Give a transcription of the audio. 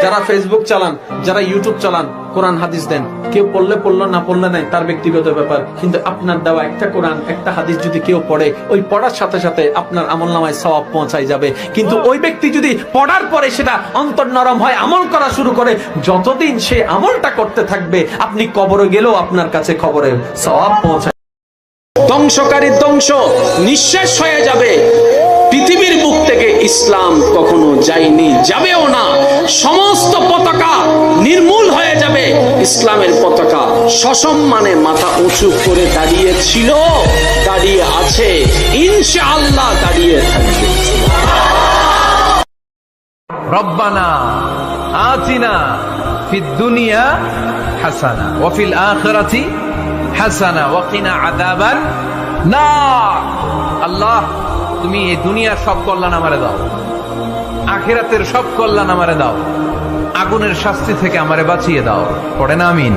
যারা ফেসবুক চালান, যারা ইউটিউব চালান, কোরআন হাদিস দেন, কেউ পড়লে পড়লো না পড়লে নাই, তার ব্যক্তিগত ব্যাপার। কিন্তু আপনার দেওয়া একটা কোরআন, একটা হাদিস যদি কেউ পড়ে, ওই পড়ার সাথে সাথে আপনার আমলনামায় সওয়াব পৌঁছায় যাবে। কিন্তু ওই ব্যক্তি যদি পড়ার পরে সেটা অন্তর নরম হয়, আমল করা শুরু করে, যতদিন সে আমলটা করতে থাকবে, আপনি কবরে গেলেও আপনার কাছে খবরের সওয়াব পৌঁছায়। ধ্বংসকারী ধ্বংস নিঃশেষ হয়ে যাবে। পৃথিবীর বুক থেকে ইসলাম কখনো যায়নি, যাবেও না। সমস্ত পতাকা নির্মূল হয়ে যাবে। ইসলামের পতাকা সসম্মানে মাথা উঁচু করে দাঁড়িয়ে ছিল, দাঁড়িয়ে আছে, ইনশাআল্লাহ দাঁড়িয়ে থাকবে। রব্বানা আতিনা ফিদ দুনিয়া হাসানা ওয়া ফিল আখিরাতি হাসানা ওয়া কিনা আযাবান নার। আল্লাহ, তুমি এই দুনিয়ার সব কল্যাণ আমারে দাও, আখিরাতের সব কল্যাণ আমারে দাও, আগুনের শাস্তি থেকে আমারে বাঁচিয়ে দাও। পড়ে না আমিন।